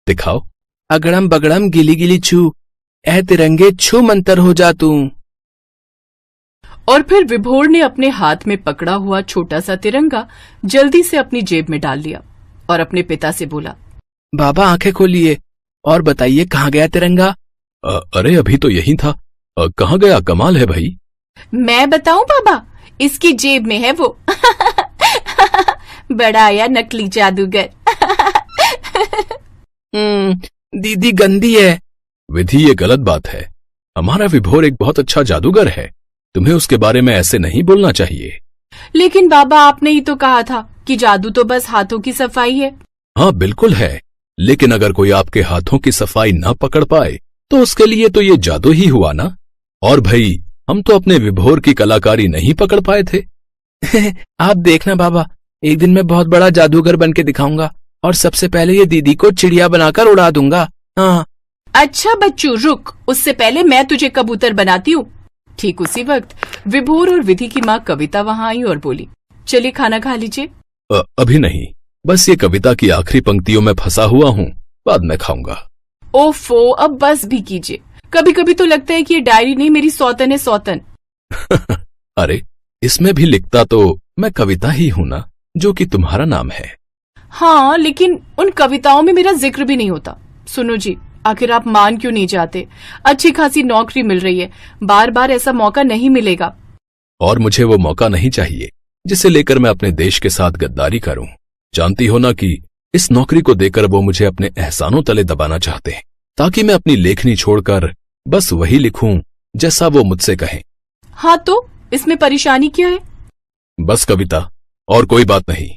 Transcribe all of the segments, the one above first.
दिखाओ। अगड़म बगड़म गिली गिली छू, ऐ तिरंगे छू मंतर हो जा तू। और फिर विभोर ने अपने हाथ में पकड़ा हुआ छोटा सा तिरंगा जल्दी से अपनी जेब में डाल लिया और अपने पिता से बोला, बाबा आंखें खोलिए और बताइए कहाँ गया तिरंगा। अरे अभी तो यही था, कहाँ गया? कमाल है भाई। मैं बताऊं बाबा, इसकी जेब में है वो। बड़ा आया नकली जादूगर। दीदी गंदी है। विधि, ये गलत बात है। हमारा विभोर एक बहुत अच्छा जादूगर है, तुम्हें उसके बारे में ऐसे नहीं बोलना चाहिए। लेकिन बाबा, आपने ही तो कहा था कि जादू तो बस हाथों की सफाई है। हाँ बिल्कुल है, लेकिन अगर कोई आपके हाथों की सफाई न पकड़ पाए तो उसके लिए तो ये जादू ही हुआ ना। और भाई, हम तो अपने विभोर की कलाकारी नहीं पकड़ पाए थे। आप देखना बाबा, एक दिन मैं बहुत बड़ा जादूगर बन के दिखाऊंगा और सबसे पहले ये दीदी को चिड़िया बनाकर उड़ा दूंगा। हाँ। अच्छा बच्चू रुक, उससे पहले मैं तुझे कबूतर बनाती हूँ। ठीक उसी वक्त विभोर और विधि की माँ कविता वहाँ आई और बोली, चलिए खाना खा लीजिए। अभी नहीं, बस ये कविता की आखिरी पंक्तियों में फंसा हुआ हूँ, बाद में खाऊंगा। ओफो, अब बस भी कीजिए। कभी कभी तो लगता है कि ये डायरी नहीं, मेरी सौतन है सौतन। अरे, इसमें भी लिखता तो मैं कविता ही हूँ ना, जो कि तुम्हारा नाम है। हाँ, लेकिन उन कविताओं में मेरा जिक्र भी नहीं होता। सुनो जी, आखिर आप मान क्यों नहीं जाते? अच्छी खासी नौकरी मिल रही है, बार बार ऐसा मौका नहीं मिलेगा। और मुझे वो मौका नहीं चाहिए जिसे लेकर मैं अपने देश के साथ गद्दारी करूं। जानती हो ना कि इस नौकरी को देकर वो मुझे अपने एहसानों तले दबाना चाहते हैं, ताकि मैं अपनी लेखनी छोड़कर बस वही लिखूं जैसा वो मुझसे कहें। हाँ तो इसमें परेशानी क्या है? बस कविता, और कोई बात नहीं।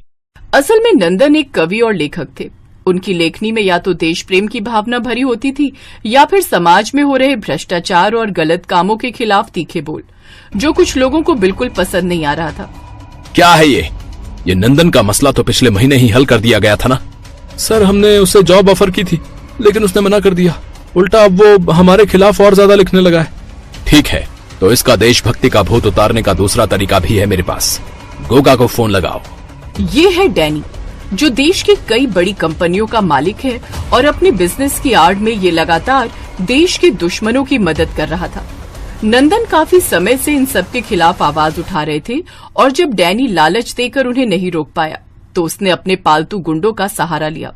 असल में नंदन एक कवि और लेखक थे। उनकी लेखनी में या तो देश प्रेम की भावना भरी होती थी या फिर समाज में हो रहे भ्रष्टाचार और गलत कामों के खिलाफ तीखे बोल, जो कुछ लोगों को बिल्कुल पसंद नहीं आ रहा था। क्या है ये नंदन का मसला तो पिछले महीने ही हल कर दिया गया था ना। सर, हमने उसे जॉब ऑफर की थी, लेकिन उसने मना कर दिया। उल्टा अब वो हमारे खिलाफ और ज्यादा लिखने लगा है। ठीक है, तो इसका देशभक्ति का भूत उतारने का दूसरा तरीका भी है मेरे पास। गोगा को फोन लगाओ। ये है डैनी, जो देश की कई बड़ी कंपनियों का मालिक है और अपने बिजनेस की आड़ में ये लगातार देश के दुश्मनों की मदद कर रहा था। नंदन काफी समय से इन सब के खिलाफ आवाज उठा रहे थे और जब डैनी लालच देकर उन्हें नहीं रोक पाया तो उसने अपने पालतू गुंडों का सहारा लिया।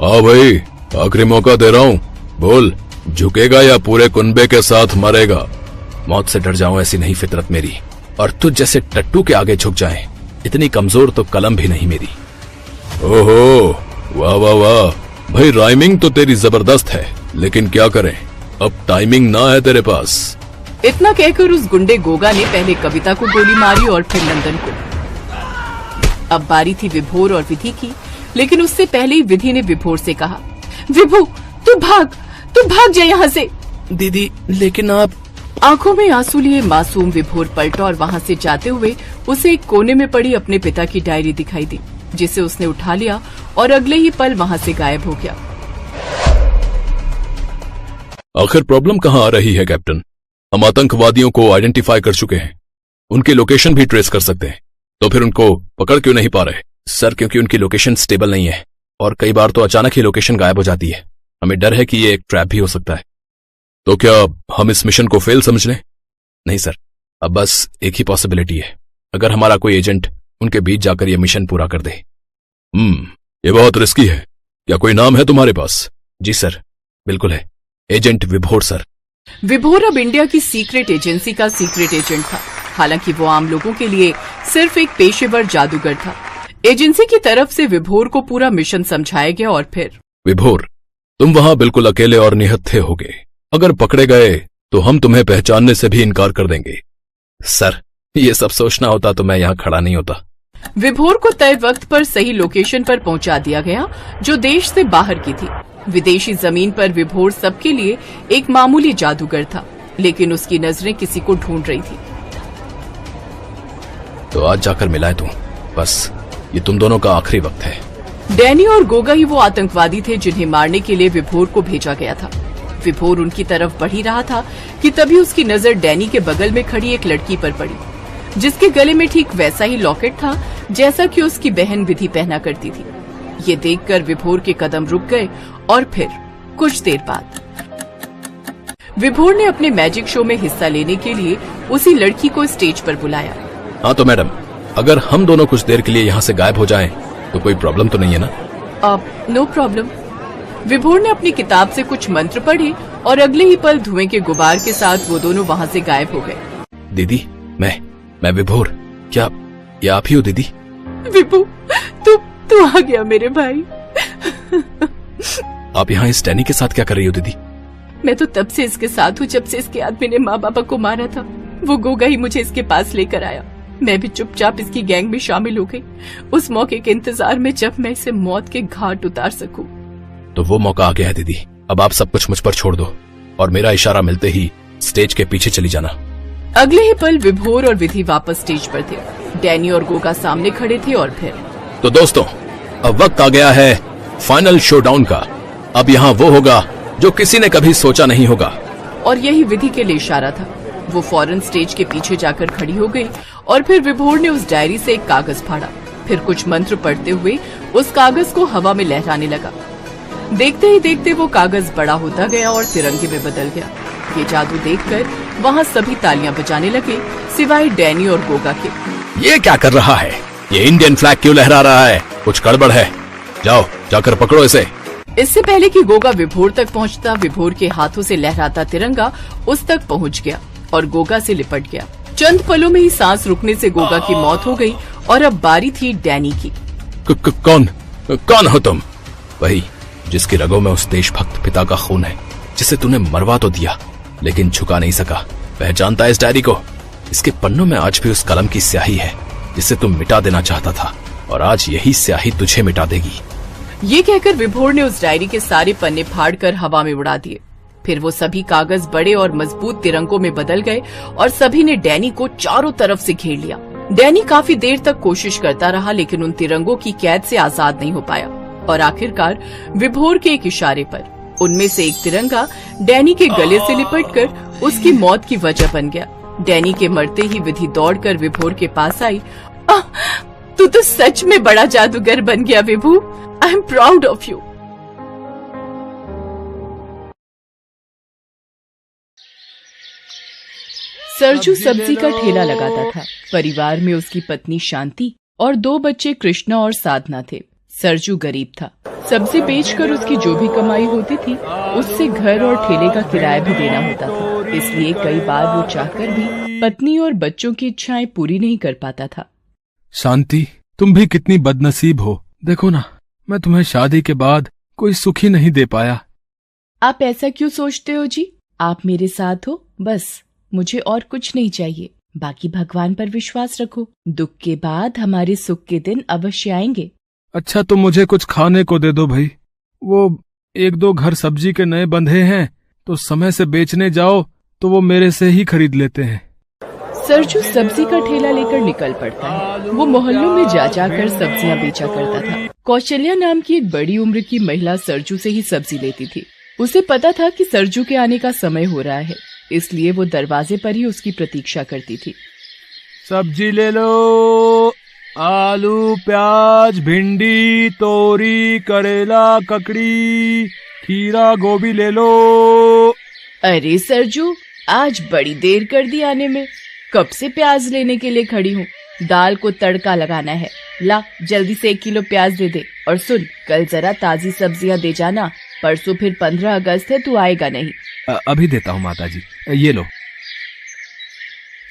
हाँ भाई, आखिरी मौका दे रहा हूँ, बोल, झुकेगा या पूरे कुनबे के साथ मरेगा? मौत से डर जाऊं ऐसी नहीं फितरत मेरी, और तुझ जैसे टट्टू के आगे झुक जाए इतनी कमजोर तो कलम भी नहीं मेरी। ओहो, वाह वाह वाह भाई, राइमिंग तो तेरी जबरदस्त है, लेकिन क्या करें, अब टाइमिंग ना है तेरे पास। इतना कहकर उस गुंडे गोगा ने पहले कविता को गोली मारी और फिर नंदन को। अब बारी थी विभोर और विधि की, लेकिन उससे पहले ही विधि ने विभोर से कहा, विभू तू भाग जा यहाँ से। दीदी, लेकिन आप। आंखों में आंसू लिए मासूम विभोर पलटा और वहाँ से जाते हुए उसे एक कोने में पड़ी अपने पिता की डायरी दिखाई दी, जिसे उसने उठा लिया और अगले ही पल वहाँ से गायब हो गया। आखिर प्रॉब्लम कहाँ आ रही है कैप्टन? हम आतंकवादियों को आइडेंटिफाई कर चुके हैं, उनकी लोकेशन भी ट्रेस कर सकते हैं, तो फिर उनको पकड़ क्यों नहीं पा रहे? सर, क्योंकि उनकी लोकेशन स्टेबल नहीं है और कई बार तो अचानक ही लोकेशन गायब हो जाती है। हमें डर है कि ये एक ट्रैप भी हो सकता है। तो क्या हम इस मिशन को फेल समझ लें? नहीं सर, अब बस एक ही पॉसिबिलिटी है, अगर हमारा कोई एजेंट उनके बीच जाकर यह मिशन पूरा कर दे। ये बहुत रिस्की है। क्या कोई नाम है तुम्हारे पास? जी सर, बिल्कुल है, एजेंट विभोर सर। विभोर अब इंडिया की सीक्रेट एजेंसी का सीक्रेट एजेंट था। हालांकि वो आम लोगों के लिए सिर्फ एक पेशेवर जादूगर था। एजेंसी की तरफ से विभोर को पूरा मिशन समझाया गया और फिर, विभोर, तुम वहां बिल्कुल अकेले और निहत्थे होगे। अगर पकड़े गए तो हम तुम्हें पहचानने से भी इनकार कर देंगे। सर, ये सब सोचना होता तो मैं यहाँ खड़ा नहीं होता। विभोर को तय वक्त पर सही लोकेशन पर पहुंचा दिया गया, जो देश से बाहर की थी। विदेशी जमीन पर विभोर सबके लिए एक मामूली जादूगर था, लेकिन उसकी नजरें किसी को ढूंढ रही थी। तो आज जाकर मिलाए तू, बस ये तुम दोनों का आखिरी वक्त है। डैनी और गोगा ही वो आतंकवादी थे जिन्हें मारने के लिए विभोर को भेजा गया था। विभोर उनकी तरफ बढ़ ही रहा था कि तभी उसकी नजर डैनी के बगल में खड़ी एक लड़की पर पड़ी, जिसके गले में ठीक वैसा ही लॉकेट था जैसा कि उसकी बहन विधि पहना करती थी। ये देखकर विभोर के कदम रुक गए और फिर कुछ देर बाद विभोर ने अपने मैजिक शो में हिस्सा लेने के लिए उसी लड़की को स्टेज पर बुलाया। हाँ तो मैडम, अगर हम दोनों कुछ देर के लिए यहाँ से गायब हो जाएं, तो कोई प्रॉब्लम तो नहीं है ना? No problem. विभोर ने अपनी किताब से कुछ मंत्र पढ़े और अगले ही पल धुएं के गुबार के साथ वो दोनों वहाँ से गायब हो गए। दीदी, मैं विभोर। क्या ये आप ही हो दीदी? विभू, तू आ गया मेरे भाई। आप यहाँ इस डैनी के साथ क्या कर रही हो दीदी? मैं तो तब से इसके साथ हूँ जब से इसके आदमी ने माँ बापा को मारा था। वो गोगा ही मुझे इसके पास लेकर आया। मैं भी चुपचाप इसकी गैंग में शामिल हो गई, उस मौके के इंतजार में जब मैं इसे मौत के घाट उतार सकूं। तो वो मौका आ गया है दीदी। अब आप सब कुछ मुझ पर छोड़ दो और मेरा इशारा मिलते ही स्टेज के पीछे चली जाना। अगले ही पल विभोर और विधि वापस स्टेज पर थे। डैनी और गोगा सामने खड़े थे और फिर तो दोस्तों, अब वक्त आ गया है फाइनल शोडाउन का। अब यहाँ वो होगा जो किसी ने कभी सोचा नहीं होगा। और यही विधि के लिए इशारा था। वो फौरन स्टेज के पीछे जाकर खड़ी हो गई और फिर विभोर ने उस डायरी से एक कागज फाड़ा। फिर कुछ मंत्र पढ़ते हुए उस कागज को हवा में लहराने लगा। देखते ही देखते वो कागज बड़ा होता गया और तिरंगे में बदल गया। ये जादू देखकर वहाँ सभी तालियां बजाने लगे, सिवाय डैनी और गोगा के। ये क्या कर रहा है? ये इंडियन फ्लैग क्यों लहरा रहा है? कुछ गड़बड़ है। जाओ, जाकर पकड़ो इसे। इससे पहले कि गोगा विभोर तक पहुंचता, विभोर के हाथों से लहराता तिरंगा उस तक पहुंच गया और गोगा से लिपट गया। चंद पलों में ही सांस रुकने से गोगा की मौत हो गई और अब बारी थी डैनी की। कौन हो तुम? वही जिसकी रगों में उस देशभक्त पिता का खून है, जिसे तूने मरवा तो दिया लेकिन झुका नहीं सका। पहचानता है इस डायरी को? इसके पन्नों में आज भी उस कलम की स्याही है जिसे तुम मिटा देना चाहता था, और आज यही स्याही तुझे मिटा देगी। ये कहकर विभोर ने उस डायरी के सारे पन्ने फाड़कर हवा में उड़ा दिए। फिर वो सभी कागज बड़े और मजबूत तिरंगों में बदल गए और सभी ने डैनी को चारों तरफ से घेर लिया। डैनी काफी देर तक कोशिश करता रहा, लेकिन उन तिरंगों की कैद से आजाद नहीं हो पाया और आखिरकार विभोर के एक इशारे पर उनमें से एक तिरंगा डैनी के गले से लिपटकर उसकी मौत की वजह बन गया। डैनी के मरते ही विधि दौड़कर विभोर के पास आई। तू तो सच में बड़ा जादूगर बन गया Vibhu. I am proud of you. Sarju सब्जी का ठेला लगाता था। परिवार में उसकी पत्नी शांति और 2 बच्चे कृष्णा और साधना थे। सरजू गरीब था। सब्जी बेचकर उसकी जो भी कमाई होती थी उससे घर और ठेले का किराया भी देना होता था। इसलिए कई बार वो चाहकर भी पत्नी और बच्चों की इच्छाएं पूरी नहीं कर पाता था। शांति, तुम भी कितनी बदनसीब हो। देखो ना, मैं तुम्हें शादी के बाद कोई सुख ही नहीं दे पाया। आप ऐसा क्यों सोचते हो जी? आप मेरे साथ हो, बस मुझे और कुछ नहीं चाहिए। बाकी भगवान पर विश्वास रखो। दुख के बाद हमारे सुख के दिन अवश्य आएंगे। अच्छा, तो मुझे कुछ खाने को दे दो भाई। वो 1-2 घर सब्जी के नए बंधे हैं, तो समय से बेचने जाओ तो वो मेरे से ही खरीद लेते हैं। सरजू सब्जी का ठेला लेकर निकल पड़ता है। वो मोहल्लों में जा जाकर सब्जियां बेचा करता था। कौशल्या नाम की एक बड़ी उम्र की महिला सरजू से ही सब्जी लेती थी। उसे पता था कि सरजू के आने का समय हो रहा है, इसलिए वो दरवाजे पर ही उसकी प्रतीक्षा करती थी। सब्जी ले लो, आलू, प्याज, भिंडी, तोरी, करेला, ककड़ी, खीरा, गोभी ले लो। अरे सरजू, आज बड़ी देर कर दी आने में। कब से प्याज लेने के लिए खड़ी हूँ। दाल को तड़का लगाना है। ला, जल्दी से 1 किलो प्याज दे दे। और सुन, कल जरा ताजी सब्जियां दे जाना। परसों फिर 15 अगस्त है, तू आएगा नहीं। अभी देता हूँ माताजी, ये लो।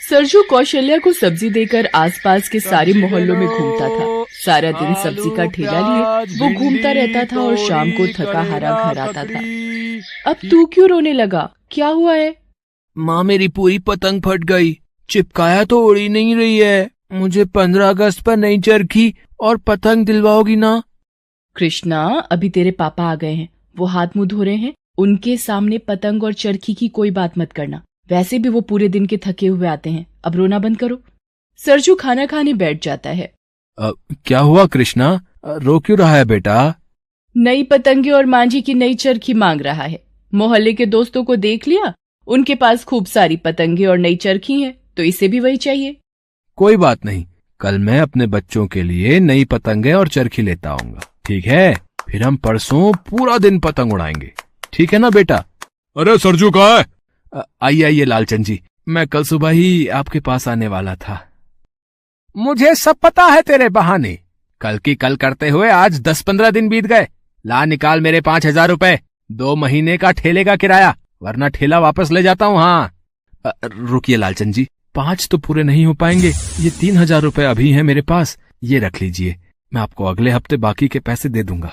सरजू कौशल्या को सब्जी देकर आसपास के सारे मोहल्लों में घूमता था। सारा दिन सब्जी का ठेला लिए वो घूमता रहता था और शाम को थका हारा घर आता था। अब तू क्यों रोने लगा? क्या हुआ है? माँ, मेरी पूरी पतंग फट गई। चिपकाया तो उड़ी नहीं रही है। मुझे 15 अगस्त पर नई चरखी और पतंग दिलवाओगी ना? कृष्णा, अभी तेरे पापा आ गए हैं। वो हाथ मुंह धो रहे हैं। उनके सामने पतंग और चरखी की कोई बात मत करना। वैसे भी वो पूरे दिन के थके हुए आते हैं। अब रोना बंद करो। सरजू खाना खाने बैठ जाता है। क्या हुआ कृष्णा, रो क्यों रहा है बेटा? नई पतंगे और मांझी की नई चरखी मांग रहा है। मोहल्ले के दोस्तों को देख लिया, उनके पास खूब सारी पतंगे और नई चरखी हैं, तो इसे भी वही चाहिए। कोई बात नहीं, कल मैं अपने बच्चों के लिए नई पतंगे और चरखी लेता आऊंगा, ठीक है? फिर हम परसों पूरा दिन पतंग उड़ाएंगे, ठीक है ना बेटा? अरे सरजू कहाँ है? आइए आइए लालचंद जी, मैं कल सुबह ही आपके पास आने वाला था। मुझे सब पता है तेरे बहाने। कल की कल करते हुए आज 10-15 दिन बीत गए। ला निकाल मेरे 5,000 रुपए, 2 महीने का ठेले का किराया, वरना ठेला वापस ले जाता हूँ। हाँ रुकिए लालचंद जी, 5 तो पूरे नहीं हो पाएंगे। ये 3,000 रुपए अभी हैं मेरे पास, ये रख लीजिए। मैं आपको अगले हफ्ते बाकी के पैसे दे दूंगा।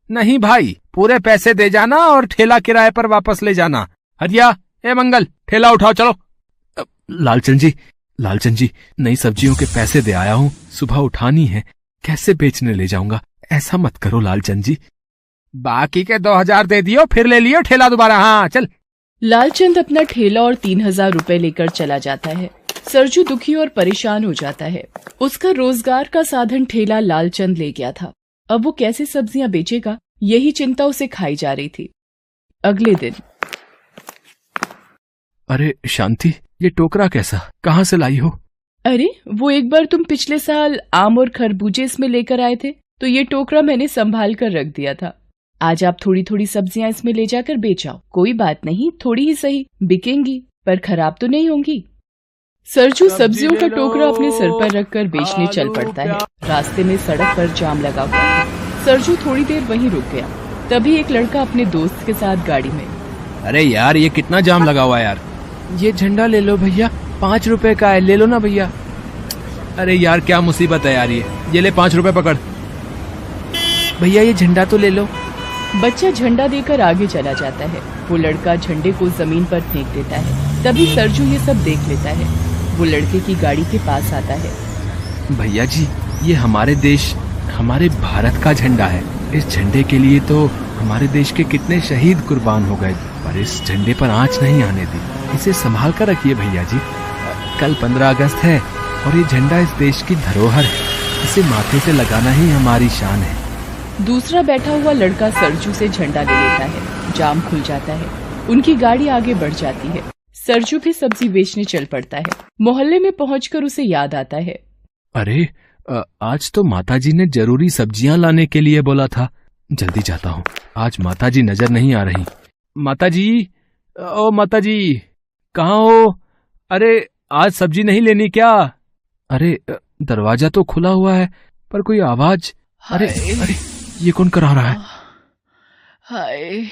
नहीं भाई, पूरे पैसे दे जाना और ठेला किराए पर वापस ले जाना। हरिया, ए मंगल, ठेला उठाओ चलो। लालचंद जी, नई सब्जियों के पैसे दे आया हूँ, सुबह उठानी है, कैसे बेचने ले जाऊंगा? ऐसा मत करो लालचंद जी। बाकी के 2,000 दे दियो, फिर ले लियो ठेला दोबारा। हाँ चल। लालचंद अपना ठेला और 3,000 रुपए लेकर चला जाता है। सरजू दुखी और परेशान हो जाता है। उसका रोजगार का साधन ठेला लालचंद ले गया था। अब वो कैसे सब्जियां बेचेगा, यही चिंता उसे खाई जा रही थी। अगले दिन। अरे शांति, ये टोकरा कैसा, कहाँ से लाई हो? अरे वो एक बार तुम पिछले साल आम और खरबूजे इसमें लेकर आए थे, तो ये टोकरा मैंने संभाल कर रख दिया था। आज आप थोड़ी थोड़ी सब्जियां इसमें ले जाकर बेचाओ। कोई बात नहीं, थोड़ी ही सही, बिकेंगी, पर खराब तो नहीं होंगी। सरजू सब्जियों का टोकरा अपने सर पर रखकर बेचने चल पड़ता है। रास्ते में सड़क पर जाम लगा हुआ था। सरजू थोड़ी देर वहीं रुक गया। तभी एक लड़का अपने दोस्त के साथ गाड़ी में। अरे यार, ये कितना जाम लगा हुआ है यार। ये झंडा ले लो भैया, 5 रुपए का है, ले लो ना भैया। अरे यार क्या मुसीबत है यार, ये ले 5 रुपए पकड़। भैया ये झंडा तो ले लो। बच्चा झंडा देकर आगे चला जाता है। वो लड़का झंडे को जमीन पर फेंक देता है। तभी सरजू ये सब देख लेता है। वो लड़के की गाड़ी के पास आता है। भैया जी, ये हमारे देश, हमारे भारत का झंडा है। इस झंडे के लिए तो हमारे देश के कितने शहीद कुर्बान हो गए, पर इस झंडे पर आंच नहीं आने दी। इसे संभाल कर रखिए भैया जी। कल 15 अगस्त है और ये झंडा इस देश की धरोहर है। इसे माथे से लगाना ही हमारी शान है। दूसरा बैठा हुआ लड़का सरजू से झंडा ले लेता है। जाम खुल जाता है। उनकी गाड़ी आगे बढ़ जाती है। सरजू भी सब्जी बेचने चल पड़ता है। मोहल्ले में पहुंचकर उसे याद आता है, अरे आज तो माताजी ने जरूरी सब्जियां लाने के लिए बोला था। जल्दी जाता हूँ, आज माताजी नजर नहीं आ रही। माताजी, ओ माताजी, कहाँ हो? अरे आज सब्जी नहीं लेनी क्या? अरे दरवाजा तो खुला हुआ है, पर कोई आवाज। अरे अरे, ये कौन करा रहा है? हाय,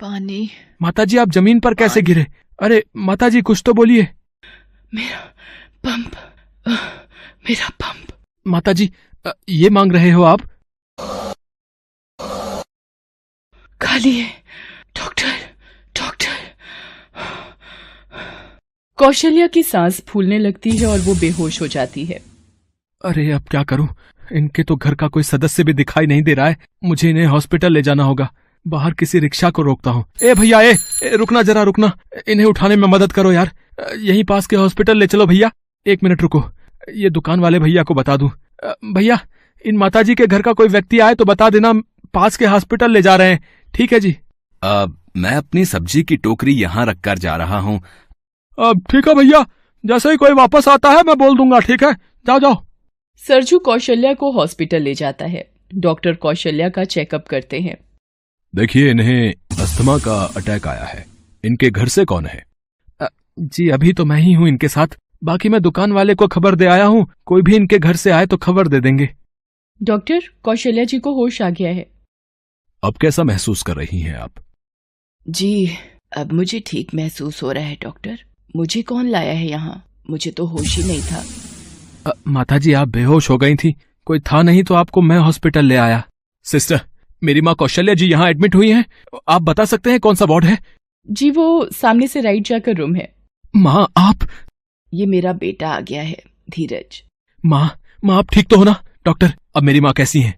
पानी। माताजी आप जमीन पर कैसे गिरे? अरे माताजी कुछ तो बोलिए। मेरा पंप, मेरा पंप। माताजी ये मांग रहे हो आप? खाली है। Doctor, doctor. कौशल्या की सांस फूलने लगती है और वो बेहोश हो जाती है। अरे अब क्या करूं? इनके तो घर का कोई सदस्य भी दिखाई नहीं दे रहा है। मुझे इन्हें हॉस्पिटल ले जाना होगा। बाहर किसी रिक्शा को रोकता हूँ। ए भैया, ए रुकना, जरा रुकना, इन्हें उठाने में मदद करो यार। यहीं पास के हॉस्पिटल ले चलो भैया। 1 मिनट रुको, ये दुकान वाले भैया को बता दूं। भैया, इन माताजी के घर का कोई व्यक्ति आए तो बता देना, पास के हॉस्पिटल ले जा रहे हैं। ठीक है जी। मैं अपनी सब्जी की टोकरी यहाँ रखकर जा रहा हूँ। ठीक है भैया, जैसे ही कोई वापस आता है मैं बोल दूंगा। ठीक है, जाओ जाओ। सरजू कौशल्या को हॉस्पिटल ले जाता है। डॉक्टर कौशल्या का चेकअप करते हैं। देखिए, इन्हें अस्थमा का अटैक आया है। इनके घर से कौन है? जी अभी तो मैं ही हूँ इनके साथ। बाकी मैं दुकान वाले को खबर दे आया हूँ। कोई भी इनके घर से आए तो खबर दे देंगे। डॉक्टर, कौशल्या जी को होश आ गया है। अब कैसा महसूस कर रही हैं आप? जी अब मुझे ठीक महसूस हो रहा है डॉक्टर। मुझे कौन लाया है यहाँ? मुझे तो होश ही नहीं था। माताजी आप बेहोश हो गई थी, कोई था नहीं तो आपको मैं हॉस्पिटल ले आया। सिस्टर, मेरी माँ कौशल्या जी यहाँ एडमिट हुई हैं। आप बता सकते हैं कौन सा वार्ड है? जी वो सामने से राइट जाकर रूम है। माँ आप? ये मेरा बेटा आ गया है, धीरज। माँ आप ठीक तो हो ना? डॉक्टर, अब मेरी माँ कैसी है?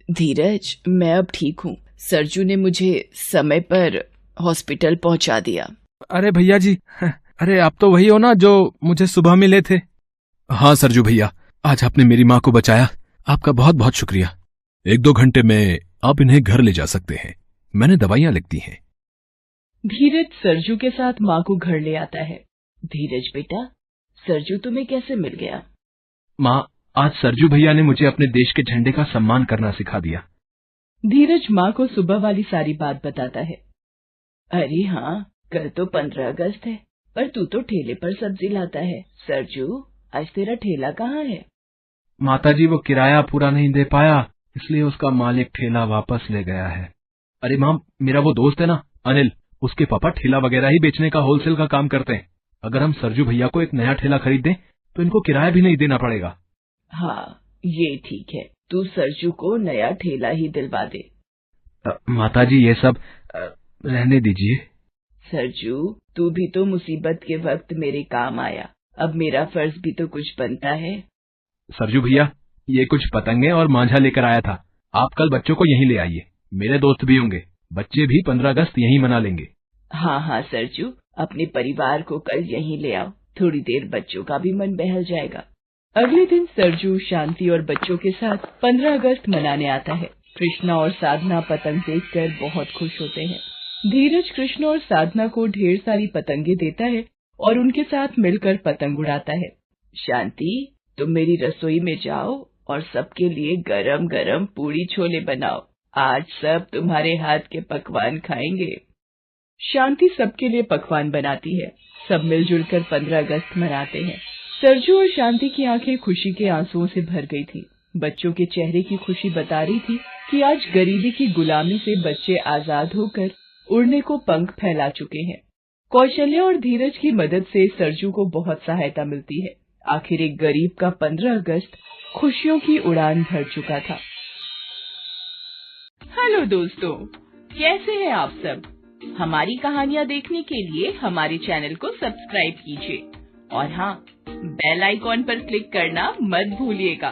धीरज, मैं अब ठीक हूँ। सरजू ने मुझे समय पर हॉस्पिटल पहुँचा दिया। अरे भैया जी, अरे आप तो वही हो ना जो मुझे सुबह मिले थे? हाँ सरजू भैया, आज आपने मेरी माँ को बचाया। आपका बहुत बहुत शुक्रिया। 1-2 घंटे में आप इन्हें घर ले जा सकते हैं। मैंने दवाइयाँ लिख दी हैं। धीरज सरजू के साथ माँ को घर ले आता है। धीरज बेटा, सरजू तुम्हें कैसे मिल गया? माँ, आज सरजू भैया ने मुझे अपने देश के झंडे का सम्मान करना सिखा दिया। धीरज माँ को सुबह वाली सारी बात बताता है। अरे हाँ, कल तो 15 अगस्त है, पर तू तो ठेले पर सब्जी लाता है। सरजू, आज तेरा ठेला कहाँ है? माताजी, वो किराया पूरा नहीं दे पाया, इसलिए उसका मालिक ठेला वापस ले गया है। अरे माँ, मेरा वो दोस्त है ना अनिल, उसके पापा ठेला वगैरह ही बेचने का होलसेल का काम करते हैं। अगर हम सरजू भैया को एक नया ठेला खरीद दें तो इनको किराया भी नहीं देना पड़ेगा। हाँ, ये ठीक है, तू सरजू को नया ठेला ही दिलवा दे। माताजी, ये सब रहने दीजिए। सरजू, तू भी तो मुसीबत के वक्त मेरे काम आया, अब मेरा फर्ज भी तो कुछ बनता है। सरजू भैया, ये कुछ पतंगे और मांझा लेकर आया था, आप कल बच्चों को यहीं ले आइए। मेरे दोस्त भी होंगे, बच्चे भी 15 अगस्त यहीं मना लेंगे। हाँ हाँ सरजू, अपने परिवार को कल यहीं ले आओ, थोड़ी देर बच्चों का भी मन बहल जाएगा। अगले दिन सरजू शांति और बच्चों के साथ 15 अगस्त मनाने आता है। कृष्णा और साधना पतंग देखकर बहुत खुश होते हैं। धीरज कृष्णा और साधना को ढेर सारी पतंगे देता है और उनके साथ मिलकर पतंग उड़ाता है। शांति, तुम मेरी रसोई में जाओ और सबके लिए गरम गरम पूड़ी छोले बनाओ, आज सब तुम्हारे हाथ के पकवान खाएंगे। शांति सबके लिए पकवान बनाती है। सब मिलजुल कर 15 अगस्त मनाते हैं। सरजू और शांति की आंखें खुशी के आंसुओं से भर गई थी। बच्चों के चेहरे की खुशी बता रही थी कि आज गरीबी की गुलामी से बच्चे आजाद होकर उड़ने को पंख फैला चुके हैं। कौशल्या और धीरज की मदद से सरजू को बहुत सहायता मिलती है। आखिर एक गरीब का 15 अगस्त खुशियों की उड़ान भर चुका था। हेलो दोस्तों, कैसे हैं आप सब? हमारी कहानियाँ देखने के लिए हमारे चैनल को सब्सक्राइब कीजिए और हाँ, बेल आइकॉन पर क्लिक करना मत भूलिएगा।